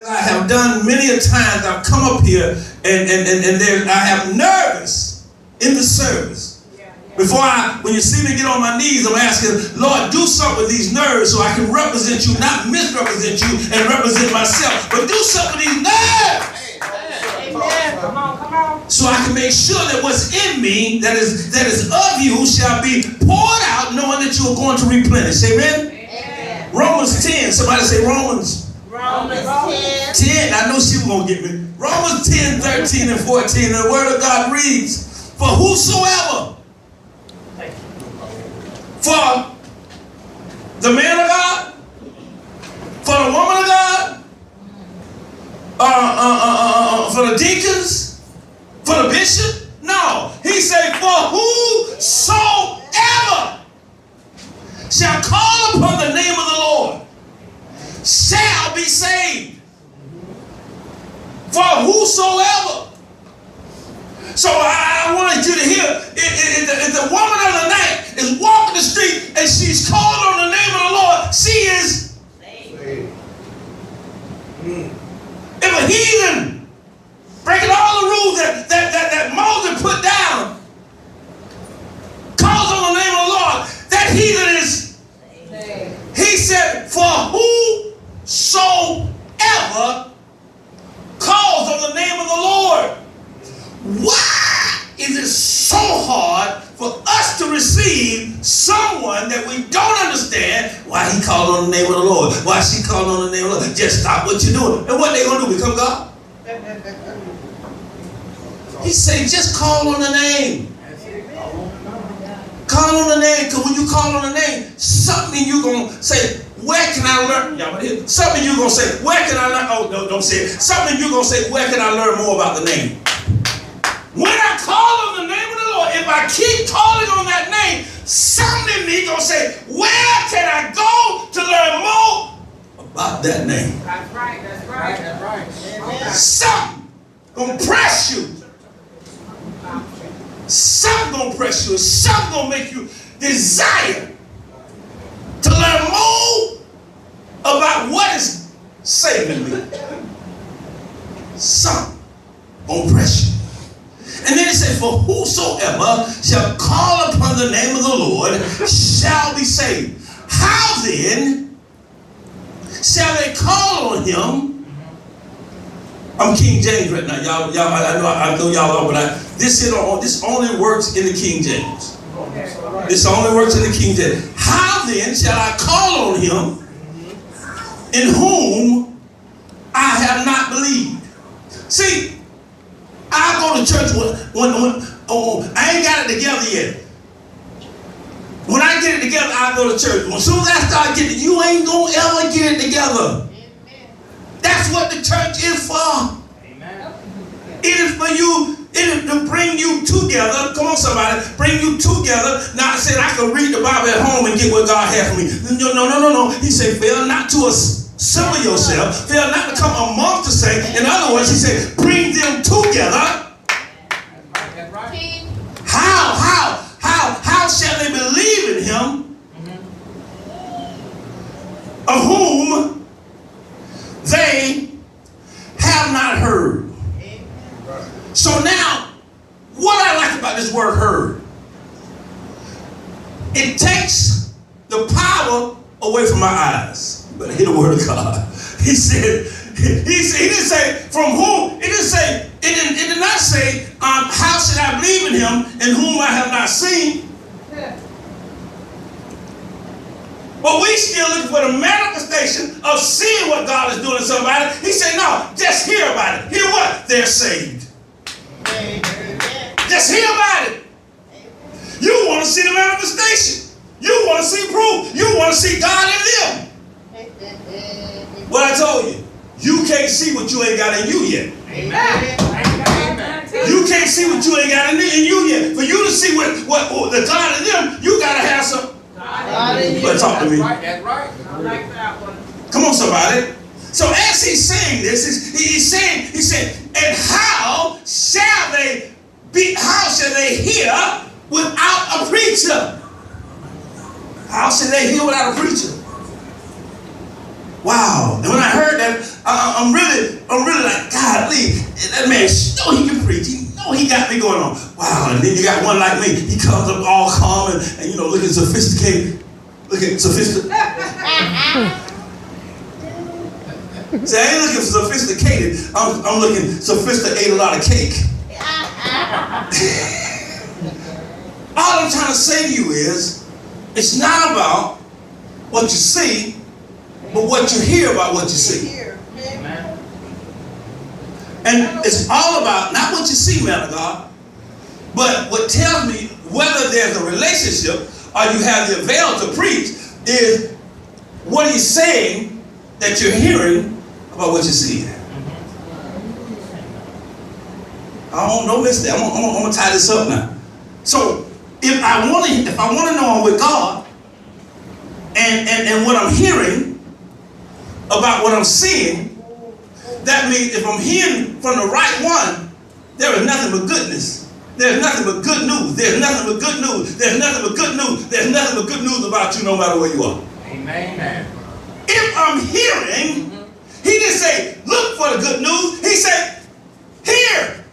I have done many a times. I've come up here and there I am nervous in the service. When you see me get on my knees, I'm asking, Lord, do something with these nerves so I can represent you, not misrepresent you and represent myself, but do something with these nerves. Amen. Come on. So I can make sure that what's in me that is of you shall be poured out, knowing that you are going to replenish. Amen? Amen. Romans 10. Somebody say Romans 10. I know she was going to get me. Romans 10, 13, and 14. The word of God reads, for whosoever, for the man of God, for the woman of God, for the deacons, for the bishop. No, he said, for whosoever shall call upon the name of the Lord shall be saved. For whosoever. So I wanted you to hear, if the woman of the night is walking the street and she's called on the name of the Lord, she is saved. If a heathen, breaking all the rules that Moses put down, calls on the name of the Lord, that heathen is saved. He said, for whosoever calls on the name of the Lord. Why is it so hard for us to receive someone that we don't understand why he called on the name of the Lord? Why she called on the name of the Lord? Just stop what you're doing. And what they going to do? Become God? He said, just call on the name. Call on the name, because when you call on the name, something you're going to say, where can I learn? Something you're going to say, where can I learn? Oh, no, don't say it. Something you're going to say, where can I learn more about the name? When I call on the name of the Lord, if I keep calling on that name, something in me going to say, where can I go to learn more about that name? That's right. Something going to press you. Something going to press you. Something going to make you desire to learn more about what is saving me. Something going to press you. And then it says, for whosoever shall call upon the name of the Lord shall be saved. How then shall they call on him? I'm King James right now. I know y'all are, but this only works in the King James. This only works in the King James. How then shall I call on him in whom I have not believed? See, I go to church when I ain't got it together yet. When I get it together, I go to church. As soon as I start getting it, you ain't going to ever get it together. That's what the church is for. Amen. It is for you. It is to bring you together. Come on, somebody. Bring you together. Not saying I can read the Bible at home and get what God has for me. No. He said, fail not to assemble yourself. Fail not to come amongst the saints. In other words, he said, bring them together. That's right. How shall they believe in him of whom they have not heard? So now, what I like about this word heard, it takes the power away from my eyes. You better hear the word of God. He didn't say from whom, it did not say, how should I believe in him in whom I have not seen? But we still looking for the manifestation of seeing what God is doing to somebody. He said, no, just hear about it. Hear what? They're saved. Just hear about it. You want to see the manifestation. You want to see proof. You want to see God in them. What I told you, you can't see what you ain't got in you yet. Amen. You can't see what you ain't got in you yet. For you to see what the God in them, you got to have some. You better talk to me. That's right. I like that one. Come on, somebody. So as he's saying this, he's saying, and how shall they hear without a preacher? How should they hear without a preacher? Wow. And when I heard that, I'm really like, God, Lee, that man, know he can preach. He know he got me going on. Wow, and then you got one like me. He comes up all calm and looking sophisticated. Looking sophisticated. See, I ain't looking sophisticated. I'm looking sophisticated, a lot of cake. All I'm trying to say to you is, it's not about what you see, but what you hear about what you see. And it's all about not what you see, man of God, but what tells me whether there's a relationship or you have the avail to preach is what he's saying that you're hearing about what you see. Don't miss that. I'm gonna tie this up now. So if I want to know I'm with God, and what I'm hearing about what I'm seeing, that means if I'm hearing from the right one, there is nothing but goodness. There's nothing but good news. There's nothing but good news. There's nothing but good news. There's nothing but good news about you no matter where you are. Amen. If I'm hearing, he didn't say, look for the good news. He said, hear.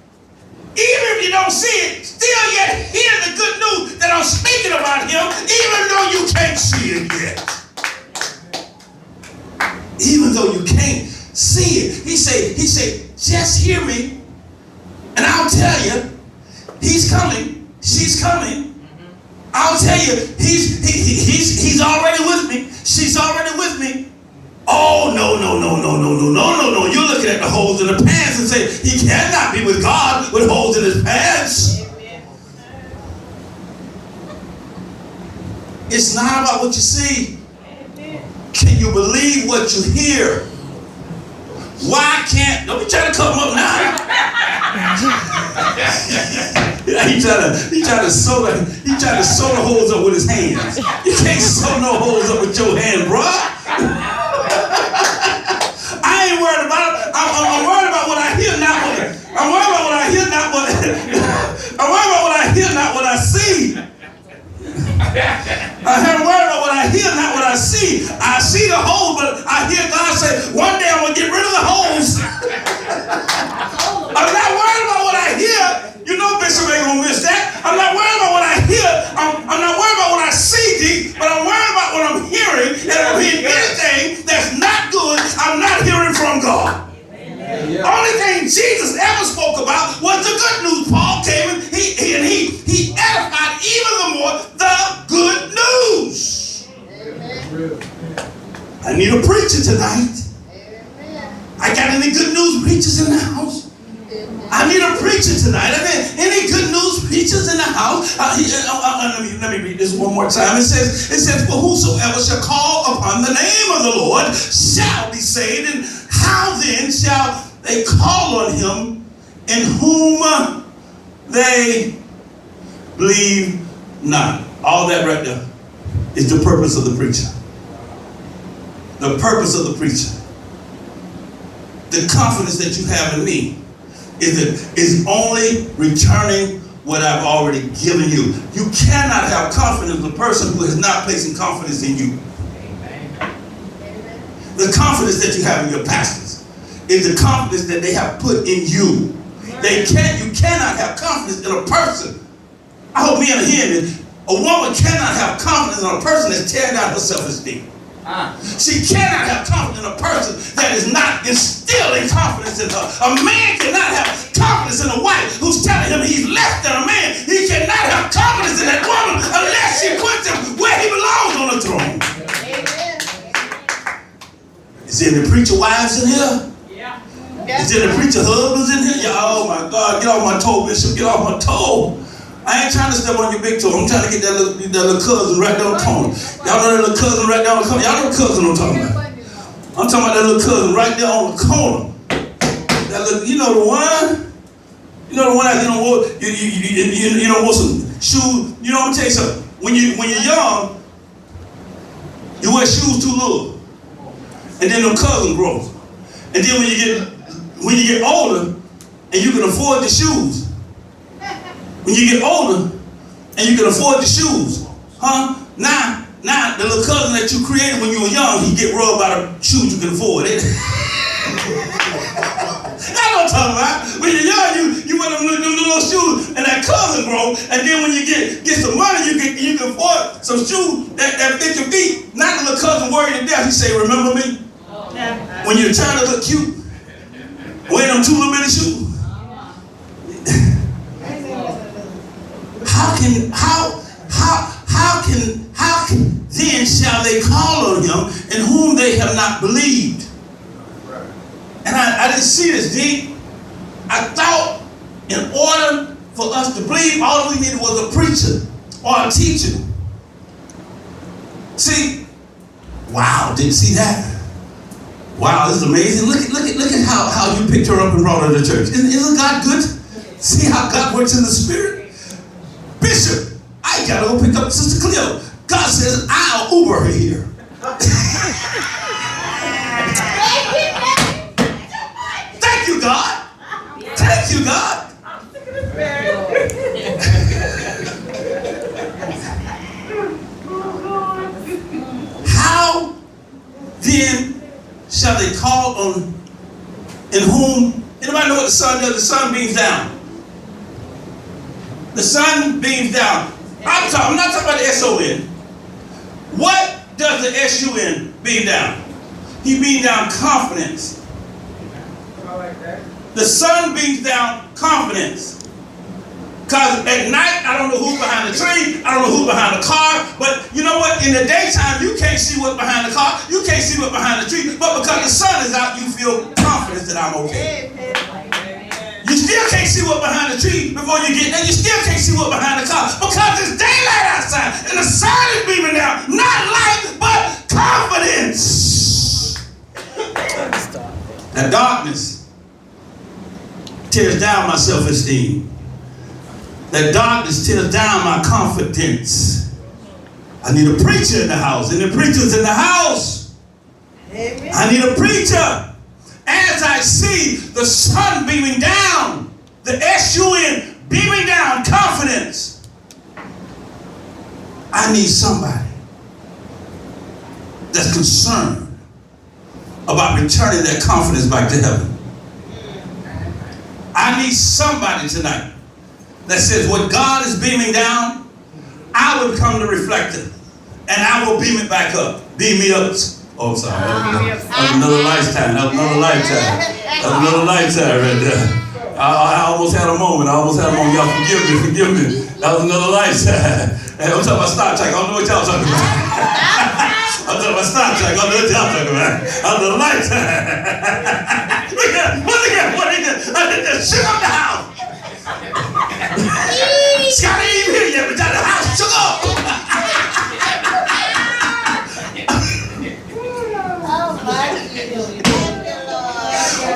Even if you don't see it, still yet hear the good news that I'm speaking about him, even though you can't see it yet. Even though you can't see it. He said, just hear me, and I'll tell you, he's coming, she's coming. I'll tell you, he's already with me, she's already with me. Oh, no. You're looking at the holes in the pants and say, he cannot be with God with holes in his pants. Amen. It's not about what you see. Amen. Can you believe what you hear? Why can't, don't be trying to come up now. He tried to sew the holes up with his hands. You can't sew no holes up with your hand, bruh. I ain't worried about it. I'm worried about what I hear, not what I'm worried about what I hear, not what I'm worried about what I hear, not what I see. I'm worried about what I hear, not what I see. I see the holes, but I hear God say, one day I'm gonna get rid of the holes. I'm not worried about what I hear. You know Bishop ain't gonna miss that. I'm not worried about what I hear. I'm not worried about what I see, D, but I'm worried about what I'm hearing. And if I'm hearing anything that's not good, I'm not hearing from God. Yeah. Only thing Jesus ever spoke about was the good news. Paul came and he edified even the more the good news. Amen. I need a preacher tonight. Amen. I got any good news preachers in the house? I need a preacher tonight. Any good news preachers in the house? Let me read this one more time. It says, for whosoever shall call upon the name of the Lord shall be saved. And how then shall they call on him in whom they believe not? All that right there is the purpose of the preacher. The purpose of the preacher. The confidence that you have in me is only returning what I've already given you. You cannot have confidence in a person who is not placing confidence in you. Amen. The confidence that you have in your pastors is the confidence that they have put in you. You cannot have confidence in a person. I hope me and hearing this. A woman cannot have confidence in a person that's tearing down her self-esteem. She cannot have confidence in a person that is not instilling confidence in her. A man cannot have confidence in a wife who's telling him he's less than a man. He cannot have confidence in that woman unless she puts him where he belongs on the throne. Amen. Is there any preacher wives in here? Yeah. Is there any preacher husbands in here? Oh my God, get off my toe, Bishop, get off my toe. I ain't trying to step on your big toe. I'm trying to get that little cousin right down the corner. Y'all know that little cousin right down the corner? Y'all know the cousin I'm talking about. I'm talking about that little cousin right there on the corner. That little, you know the one? You know the one that you know want some shoes. You know, I'm gonna tell you something. When you're young, you wear shoes too little. And then them cousins grow. And then when you get older and you can afford the shoes. When you get older and you can afford the shoes, Now the little cousin that you created when you were young, he get rubbed by the shoes you can afford. Y'all know what I'm talking about. When you're young, you wear them little shoes and that cousin grow, and then when you get some money, you can afford some shoes that fit your feet. Not the little cousin worried to death. He say, remember me? When you're trying to look cute, wearing them 2 little bitty shoes. How can then shall they call on him in whom they have not believed? And I didn't see this deep. I thought in order for us to believe, all we needed was a preacher or a teacher. See, wow, didn't see that. Wow, this is amazing. Look at how you picked her up and brought her to church. Isn't God good? See how God works in the spirit? Bishop, I gotta go pick up Sister Cleo. God says, I'll Uber her here. Thank you, God. Thank you, God. How then shall they call on in whom? Anybody know what the sun does? The sun beams down. The sun beams down. I'm not talking about the S-O-N. What does the S-U-N beam down? He beams down confidence. I like that. The sun beams down confidence. Because at night, I don't know who's behind the tree. I don't know who's behind the car. But you know what? In the daytime, you can't see what's behind the car. You can't see what's behind the tree. But because the sun is out, you feel confidence that I'm okay. You still can't see what's behind the tree before you get there. You still can't see what's behind the car because it's daylight outside and the sun is beaming down. Not light, but confidence. That darkness tears down my self-esteem. That darkness tears down my confidence. I need a preacher in the house, and the preacher's in the house. Amen. I need a preacher. As I see the sun beaming down, the S-U-N beaming down, confidence, I need somebody that's concerned about returning that confidence back to heaven. I need somebody tonight that says what God is beaming down, I will become the reflector and I will beam it back up. Beam me up. Oh, sorry. That was another lifetime. That was another lifetime. That was another lifetime right there. I almost had a moment. Y'all forgive me. That was another lifetime. Hey, I'm talking about Star Trek. I don't know what y'all talking about. I'm talking about Star Trek. I don't know what y'all talking about. Another lifetime. Look at what he did. I did just shook up the house. Scott ain't even here yet, but the house shook up.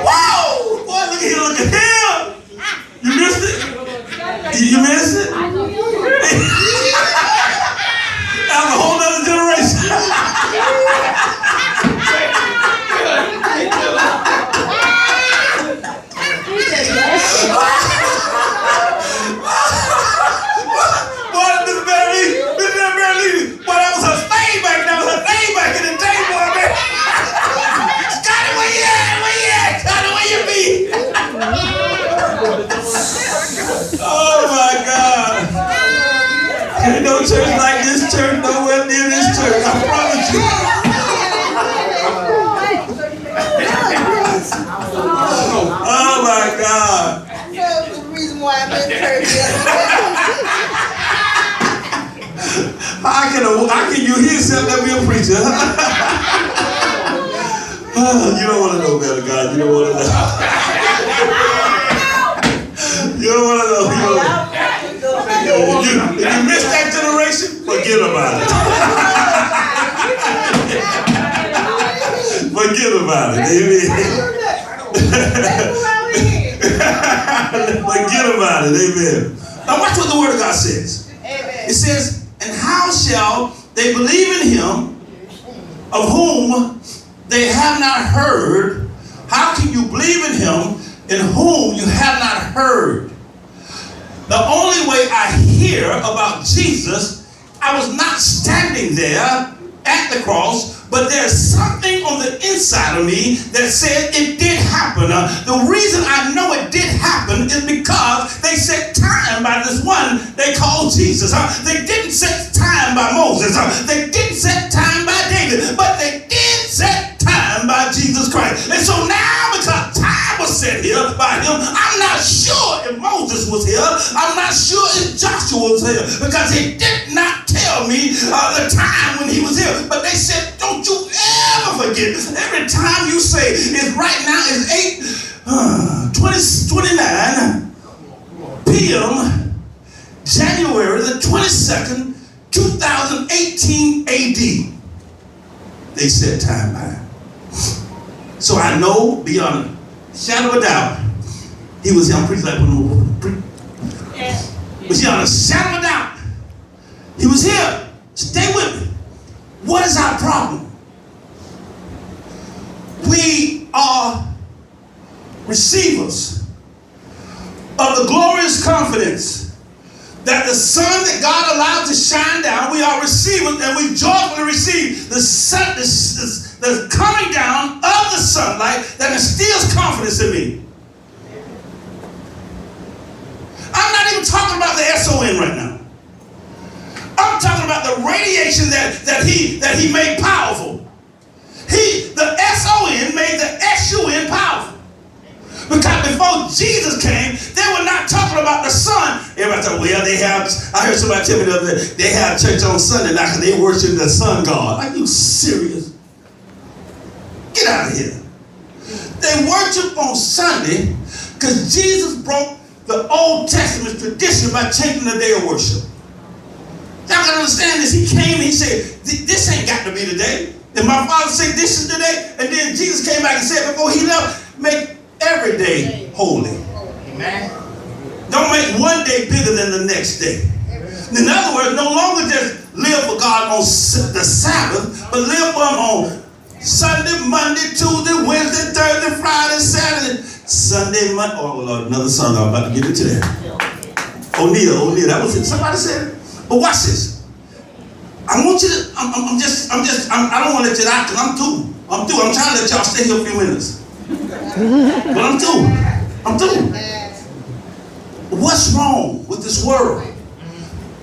Whoa! Boy, look at him. You missed it? You missed it? That was a whole other generation. Boy, Mr. Barry, boy, that was her thing back in the day, boy, man. Scotty, where you at? Scotty, where you be? Oh my God. Ain't no church like this church, nowhere near this church, I promise you. Oh my God. That's the reason why I'm in church. How can you hear yourself that be a preacher? You don't want to know better, God. You don't want to know. You don't want to know. If you missed that generation, forget about it. Forget about it. Amen. Forget about it. Amen. Now watch what the Word of God says. It says, and how shall they believe in him of whom they have not heard? How can you believe in him in whom you have not heard? The only way I hear about Jesus, I was not standing there at the cross but there's something on the inside of me that said it did happen. The reason I know it did happen is because they set time by this one they called Jesus. They didn't set time by Moses. They didn't set time by David, but they did set time by Jesus Christ. And so now, because time was set here by him, I'm not sure if Moses was here. I'm not sure if Joshua was here, because he did not tell me the time when he was here. But they said, don't you ever forget, every time you say is right now is 29 p.m. January the 22nd, 2018 AD. They set time by. So I know beyond a shadow of a doubt, he was young preacher like but beyond a shadow of a doubt, he was here. Stay with me. What is our problem? We are receivers of the glorious confidence that the sun that God allowed to shine down, we are receivers, and we joyfully receive the sun, the coming down of the sunlight that instills confidence in me. I'm not even talking about the SON right now. I'm talking about the radiation that he made powerful. The SON made the SUN powerful. Because before Jesus came, they were not talking about the sun. Everybody thought, well, I heard somebody tell me the other day, they have church on Sunday now because they worship the sun god. Are you serious? Get out of here. They worship on Sunday because Jesus broke the Old Testament tradition by changing the day of worship. Y'all can understand this. He came and he said, this ain't got to be the day. And my father said, this is the day. And then Jesus came back and said, before he left, make every day holy. Amen. Don't make one day bigger than the next day. In other words, no longer just live for God on the Sabbath, but live for him on Sunday, Monday, Tuesday, Wednesday, Thursday, Friday, Saturday, Sunday, Monday. Oh Lord, another song I'm about to get into that. O'Neal, that was it. Somebody said it. But watch this. I want you to, I don't want to let you out because I'm through. I'm trying to let y'all stay here a few minutes. But I'm through. What's wrong with this world?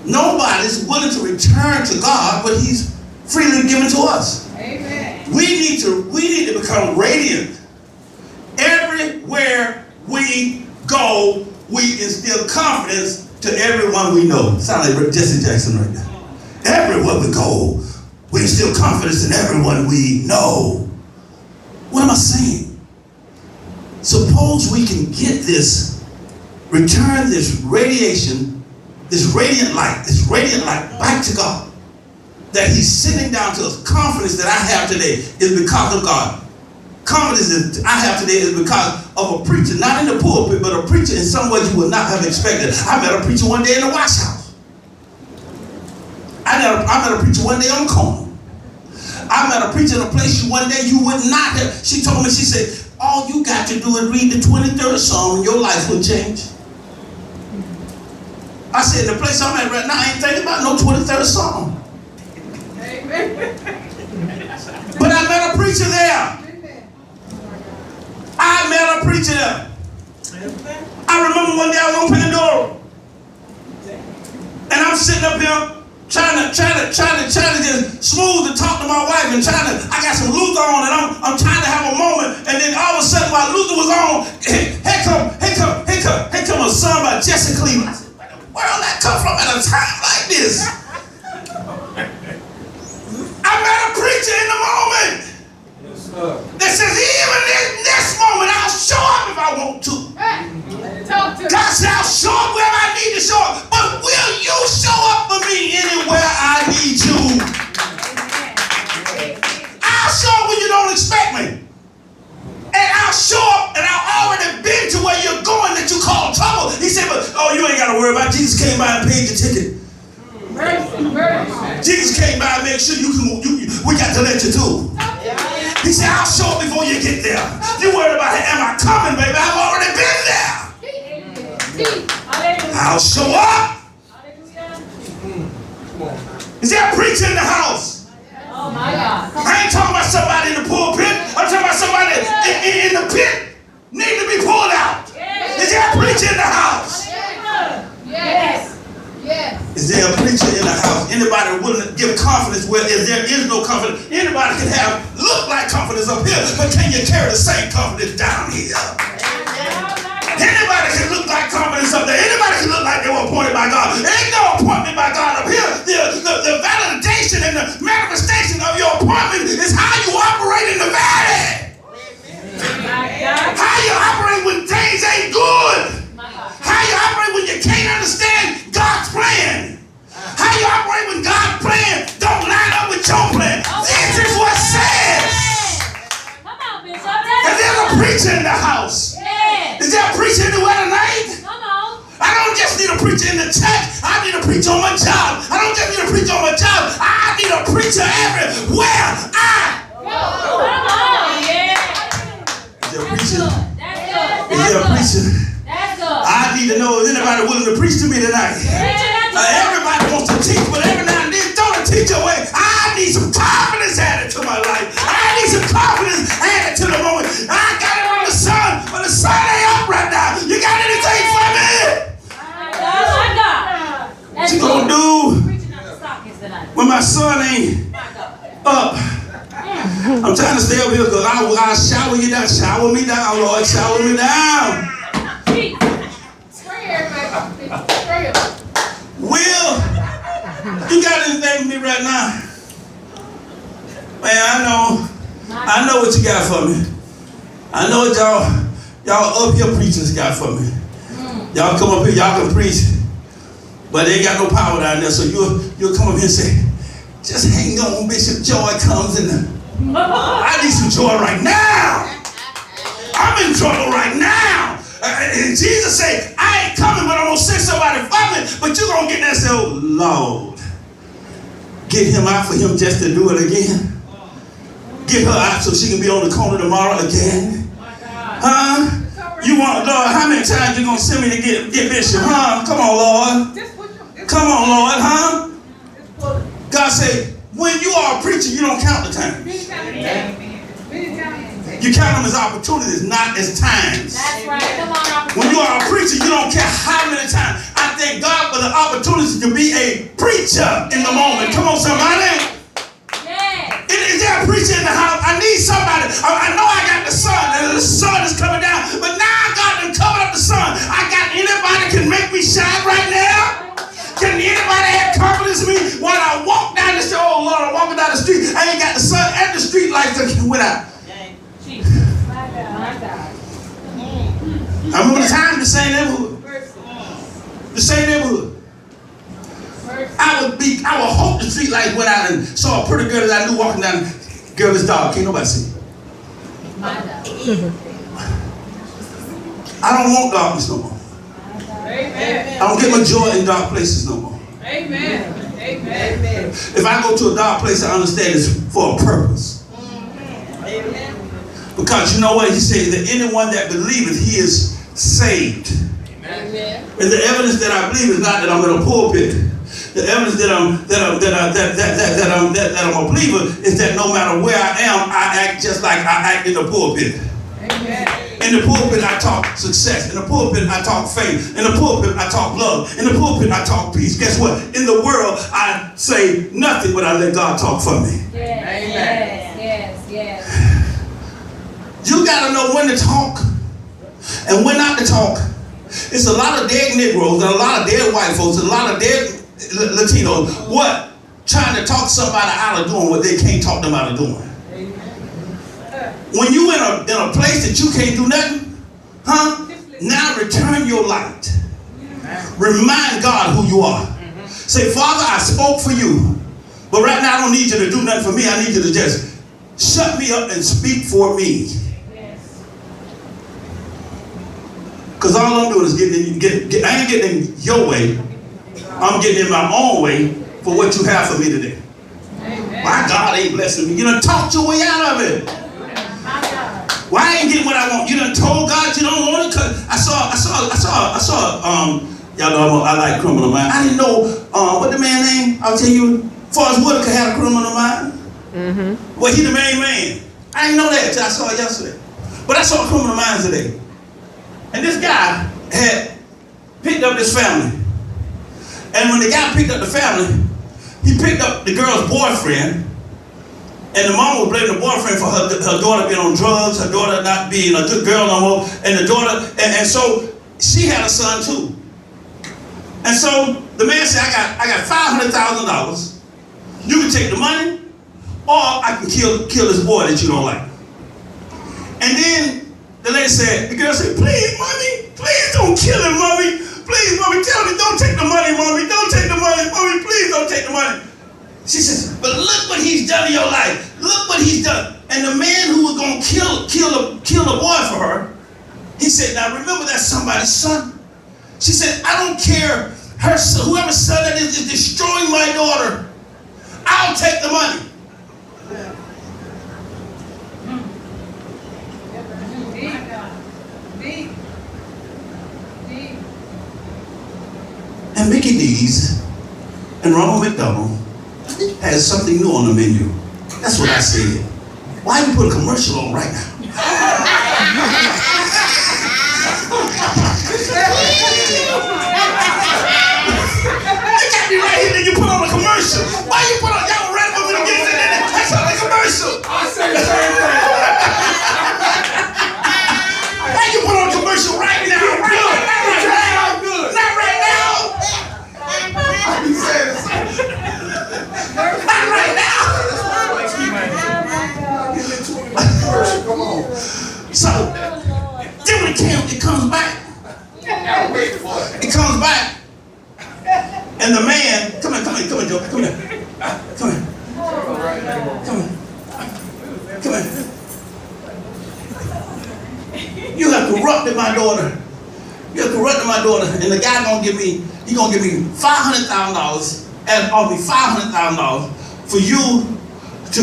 Nobody's willing to return to God, but he's freely given to us. Amen. We need to become radiant. Everywhere we go, we instill confidence to everyone we know. Sound like Jesse Jackson right now. Everywhere we go, we instill confidence in everyone we know. What am I saying? Suppose we can get this, return this radiation, this radiant light back to God. That he's sending down to us. Confidence that I have today is because of God. Confidence that I have today is because of a preacher, not in the pulpit, but a preacher in some ways you would not have expected. I met a preacher one day in the Watch House. I met a preacher one day on the corner. I met a preacher in a place one day you would not have. She told me, she said, all you got to do is read the 23rd Psalm and your life will change. I said, the place I'm at right now, I ain't thinking about no 23rd Psalm. Amen. But I met a preacher there. I met a preacher there. I remember one day I was on Pandora. And I'm sitting up here trying to just smooth and talk to my wife and I got some Luther on and I'm trying to have a moment, and then all of a sudden while Luther was on, here come a song by Jesse Cleveland. I said, where the world that come from at a time like this? I met a preacher in the moment that says, even in this moment I'll show up if I want to. God said, I'll show up wherever I need to show up, but will you show up for me anywhere I need you? I'll show up when you don't expect me. And I'll show up, and I've already been to where you're going that you call trouble. He said, but you ain't got to worry about it. Jesus came by and paid the ticket. Jesus came by and made sure we got to let you through. He said, I'll show up before you get there. You worried about, am I coming, baby? I've already been there. I'll show up. Is there a preacher in the house? Oh my God. I ain't talking anybody willing to give confidence where there is no confidence? Anybody can look like confidence up here, but can you carry the same confidence down here? Anybody can look like confidence up there. Anybody can look like they were appointed by God. There ain't no appointment by God up here. The validation and the manifestation of your appointment is how you operate in the valley. How you operate when things ain't good. How you operate when you can't understand God's plan. How you operate when God's plan don't line up with your plan. This is what says. Come on, Bishop. Is there a preacher in the house? Is there a preacher anywhere tonight? Come on. I don't just need a preacher in the church. I need a preacher on my job. I don't just need a preacher on my job. I need a preacher everywhere I go. Come on. Yeah. Is there a preacher? That's good. Is there a preacher? That's good. I need to know, is anybody willing to preach to me tonight? Everybody wants to teach, but every now and then throw the teacher away. I need some confidence added to my life. I need some confidence added to the moment. I got it on the sun, but the sun ain't up right now. You got anything for me? My God. What you gonna do when my son ain't up? I'm trying to stay up here because I'll shower you down. Shower me down, Lord. Shower me down. Will, you got anything for me right now? Man, I know what you got for me. I know what y'all up here preachers got for me. Y'all come up here, y'all can preach, but they ain't got no power down there. So you'll come up here and say, just hang on, Bishop. Joy comes in. I need some joy right now. I'm in trouble right now. And Jesus said, I ain't coming, but I'm going to send somebody for me. But you're going to get there and say, oh, Lord. Get him out for him just to do it again. Get her out so she can be on the corner tomorrow again. Huh? You want, Lord, how many times you going to send me to get Bishop? Huh? Come on, Lord. Come on, Lord. Huh? God said, when you are a preacher, you don't count the time. You count them as opportunities, not as times. That's right. Come on, when you are a preacher, you don't care how many times. I thank God for the opportunity to be a preacher in the moment. Come on, somebody. Yeah. Is there a preacher in the house? I need somebody. I know I got the sun, and the sun is coming down, but now I got to cover up the sun. I got anybody can make me shine right now? Can anybody have confidence in me when I walk down the street? Oh, Lord, I'm walking down the street. I ain't got the sun and the street lights that went out. I remember the time in the same neighborhood. The same neighborhood. I would hope the street lights went out and saw a pretty girl that I knew walking down. Girl is dark. Can't nobody see. I don't want darkness no more. Amen. I don't get my joy in dark places no more. Amen. Amen. If I go to a dark place, I understand it's for a purpose. Amen. Because you know what? He said that anyone that believeth, he is saved. Amen. And the evidence that I believe is not that I'm in a pulpit. The evidence that I'm a believer is that no matter where I am, I act just like I act in the pulpit. Amen. In the pulpit, I talk success. In the pulpit, I talk faith. In the pulpit, I talk love. In the pulpit, I talk peace. Guess what? In the world, I say nothing but I let God talk for me. Yes. You got to know when to talk and when not to talk. It's a lot of dead Negroes and a lot of dead white folks and a lot of dead Latinos. What? Trying to talk somebody out of doing what they can't talk them out of doing. When you in a place that you can't do nothing, huh? Now return your light. Remind God who you are. Say, Father, I spoke for you, but right now I don't need you to do nothing for me. I need you to just shut me up and speak for me. Because all I'm doing is I ain't getting in your way. I'm getting in my own way for what you have for me today. My God ain't blessing me. You done talked your way out of it. Why I ain't getting what I want? You done told God you don't want it? Cause I saw, y'all know I like criminal mind. I didn't know, what the man name? I'll tell you, Forrest Whitaker had a criminal mind. Mm-hmm. Well, he the main man. I didn't know that till I saw it yesterday. But I saw Criminal Minds today. And this guy had picked up this family. And when the guy picked up the family, he picked up the girl's boyfriend, and the mom was blaming the boyfriend for her daughter being on drugs, her daughter not being a good girl no more, and the daughter, and so she had a son too. And so the man said, I got $500,000. You can take the money, or I can kill this boy that you don't like. And then the lady said, the girl said, please, mommy, please don't kill him, mommy. Please, mommy, tell me, don't take the money, mommy. Don't take the money, mommy. Please don't take the money. She says, but look what he's done in your life. Look what he's done. And the man who was going to kill the boy for her, he said, now remember that's somebody's son. She said, I don't care. Her son, whoever's son that is destroying my daughter. I'll take the money. And Mickey D's and Ronald McDonald has something new on the menu. That's what I said. Why you put a commercial on right now? You got me right here, then you put on a commercial. Why you put on, y'all right up against it, and that's on the commercial. I say the same thing. Why you put on a commercial right now? Not right now. I be saying the same thing. Not right now. Come on. So, then when it comes back. Now wait for it. It comes back. And the man, come here, Joe. Come here. Come here. Come here. You have corrupted my daughter. You have corrupted my daughter. And the guy gonna give me $500,000 and offer me $500,000 for you to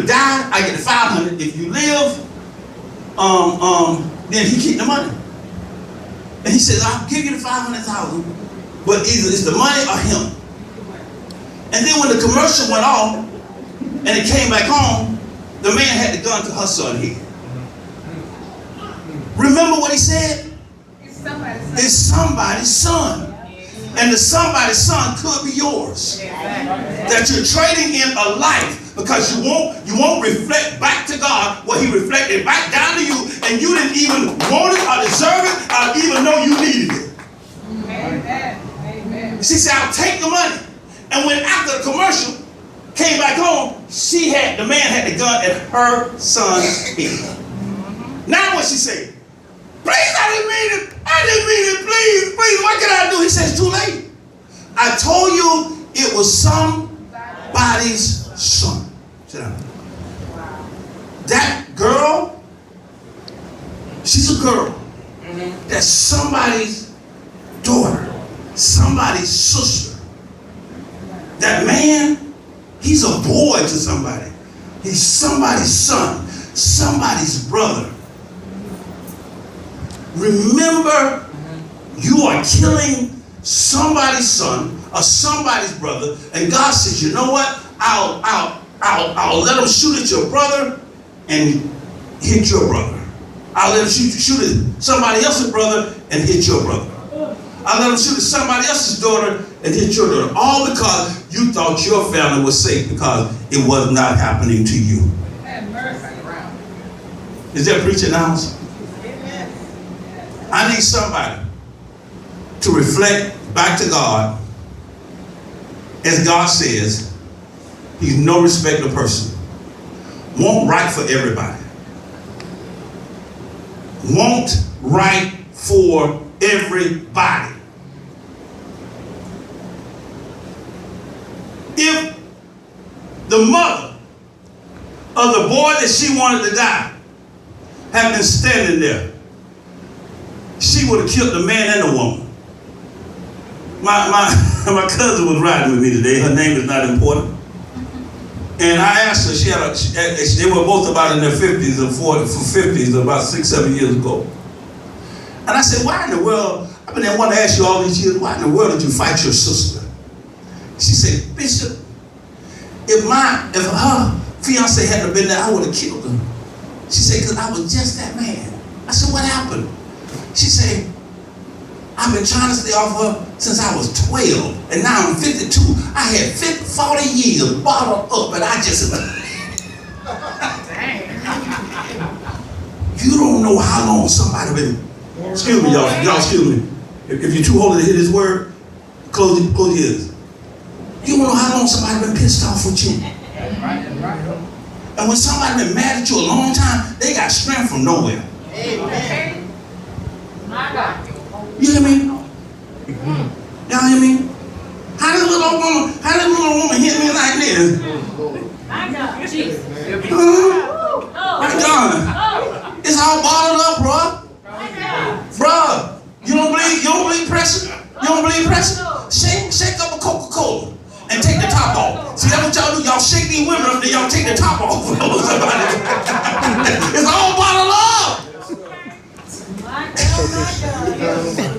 die. I get the $500,000. If you live, then he keep the money. And he says, I'll give you the $500,000, but either it's the money or him. And then when the commercial went off and it came back on, the man had the gun to her son here. Remember what he said? It's somebody's son. And the somebody's son could be yours. That you're trading in a life because you won't reflect back to God what he reflected back down to you, and you didn't even want it or deserve it or even know you needed it. Amen. She said, I'll take the money. And when after the commercial came back home, the man had the gun at her son's head. Now what she said? Please, I didn't mean it. Please, what can I do? He says, too late. I told you it was somebody's son. Sit down. That girl, she's a girl. That's somebody's daughter, somebody's sister. That man, he's a boy to somebody. He's somebody's son, somebody's brother. Remember, you are killing somebody's son or somebody's brother, and God says, you know what? I'll let him shoot at your brother and hit your brother. I'll let him shoot at somebody else's brother and hit your brother. I'll let him shoot at somebody else's daughter and hit your daughter. All because you thought your family was safe because it was not happening to you. Is there a preacher in the house? I need somebody to reflect back to God. As God says, he's no respecter of person. Want right for everybody. Want right for everybody. If the mother of the boy that she wanted to die had been standing there, she would have killed the man and the woman. My cousin was riding with me today. Her name is not important. And I asked her, they were both about in their 50s or 50s, about 6-7 years ago. And I said, why in the world, I've been wanting to ask you all these years, why in the world did you fight your sister? She said, Bishop, if her fiance hadn't been there, I would have killed her. She said, because I was just that man. I said, what happened? She said, I I've been trying to stay off her since I was 12. And now I'm 52. I had 40 years bottled up, and I just... You don't know how long somebody been... Excuse me, y'all. Y'all excuse me. If you're too holy to hear this word, close your ears. You don't know how long somebody been pissed off with you. And when somebody been mad at you a long time, they got strength from nowhere. Amen. My God. You hear me? Y'all hear me? How this little woman hit me like this? My God. Jesus. My God. It's all bottled up, bro. My God. Bruh, you don't believe pressure? You don't believe pressure? Shake up a Coca-Cola and take the top off. See, that's what y'all do. Y'all shake these women up, then y'all take the top off. It's all bottled up.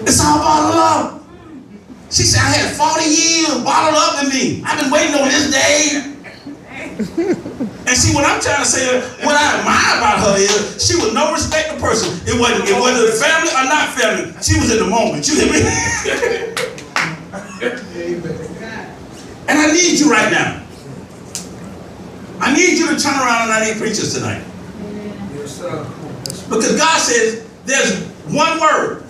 It's all bottled up. She said, I had 40 years bottled up in me. I've been waiting on this day. And see, what I'm trying to say, what I admire about her is she was no respected person. It wasn't family or not family. She was in the moment. You hear me? And I need you right now. I need you to turn around and I need preachers tonight. Yes, sir. Because God says there's one word.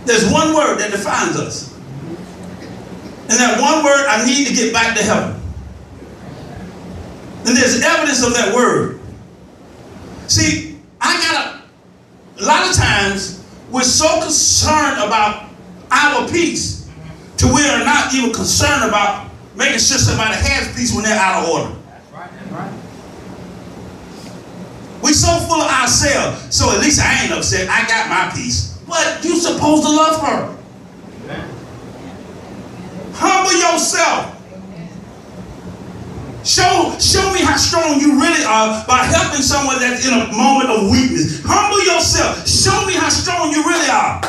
There's one word that defines us. And that one word, I need to get back to heaven. And there's evidence of that word. See, a lot of times, we're so concerned about our peace to we are not even concerned about making sure somebody has peace when they're out of order. We're so full of ourselves, so at least I ain't upset. I got my peace. But you're supposed to love her. Humble yourself. Show me how strong you really are by helping someone that's in a moment of weakness. Humble yourself. Show me how strong you really are.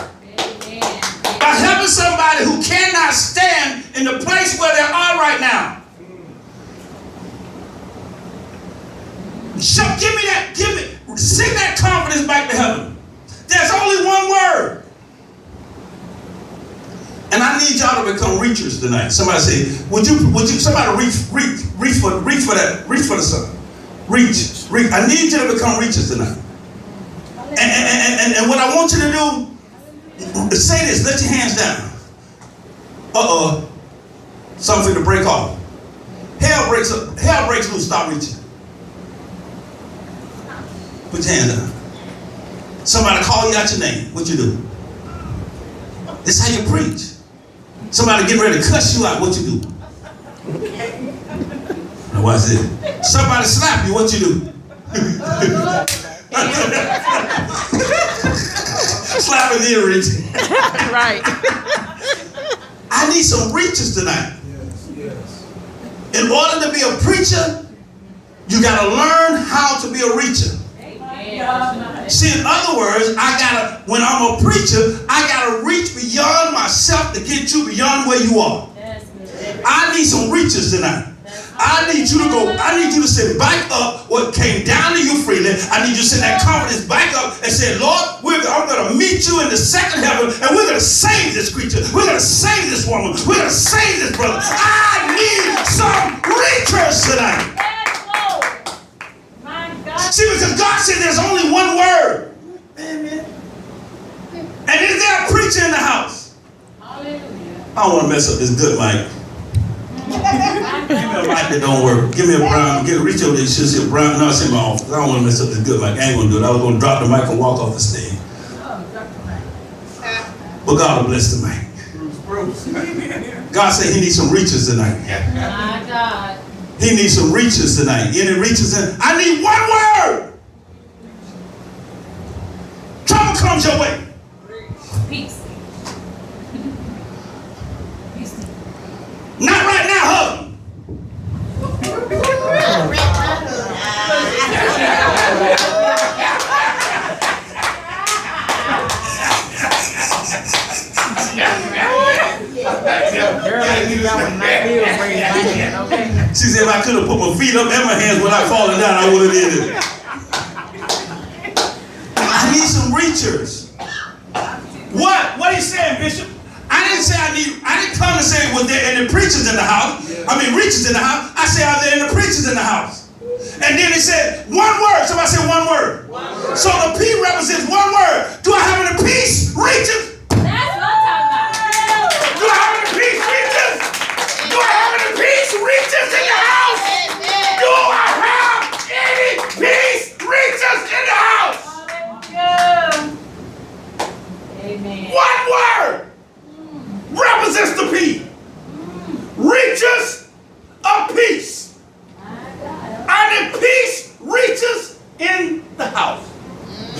By helping somebody who cannot stand in the place where they are right now. Send that confidence back to heaven. There's only one word. And I need y'all to become reachers tonight. Somebody say, would you somebody reach for the sun. Reach. I need you to become reachers tonight. And what I want you to do, say this, let your hands down. Something to break off. Hell breaks loose, stop reaching. Put your hands down. Somebody call you out your name, what you do? This is how you preach. Somebody getting ready to cuss you out, what you do? Now watch this. Somebody slap you, what you do? Slap in the ear, Rich. Right. I need some preachers tonight. Yes. In order to be a preacher, you got to learn how to be a reacher. See, in other words, when I'm a preacher, I gotta reach beyond myself to get you beyond where you are. I need some reachers tonight. I need you to sit back up what came down to you freely. I need you to set that confidence back up and say, Lord, I'm gonna meet you in the second heaven and we're gonna save this creature. We're gonna save this woman. We're gonna save this brother. I need some reachers tonight. See, because God said there's only one word. Amen. And is there a preacher in the house? Hallelujah. I don't want to mess up this good mic. Give me a mic that don't work. Give me a brown. Reach over there. She'll see a brown. No, it's in my office. I don't want to mess up this good mic. I ain't going to do it. I was going to drop the mic and walk off the stage. But God will bless the mic. God said he needs some reachers tonight. My God. He needs some reachers tonight. Any reachers in? I need one word. Trouble comes your way. Peace. Not right now, husband. She said if I could have put my feet up and my hands without falling down, I would have did it. I need some reachers. What? What are you saying, Bishop? I didn't come to say, was there any preachers in the house? Yeah. I mean, reachers in the house. I said, are there any preachers in the house? And then it said, one word. Somebody said one word. So the P represents one word. Do I have any peace reachers? That's what I'm talking about. Do I have any peace reachers? Do I have any peace reachers in the house? Do I have any peace reachers in the house? Hallelujah. Amen. One word represents the P. Reachers of peace. And the peace reaches in the house.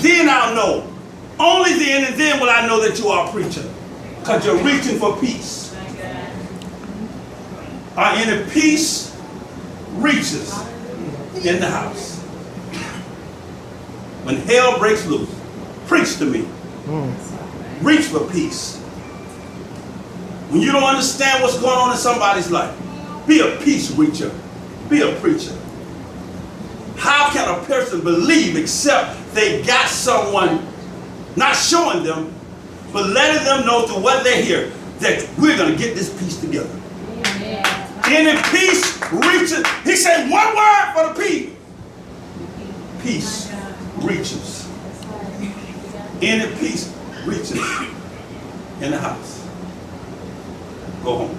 Then I'll know. Only then and then will I know that you are a preacher. Because you're reaching for peace. Are any peace reaches in the house? When hell breaks loose, preach to me. Reach for peace. When you don't understand what's going on in somebody's life, be a peace reacher. Be a preacher. How can a person believe except they got someone not showing them, but letting them know through what they hear that we're going to get this piece together? Any peace reaches. He said one word for the peace. Peace reaches. Any peace reaches in the house. Go home.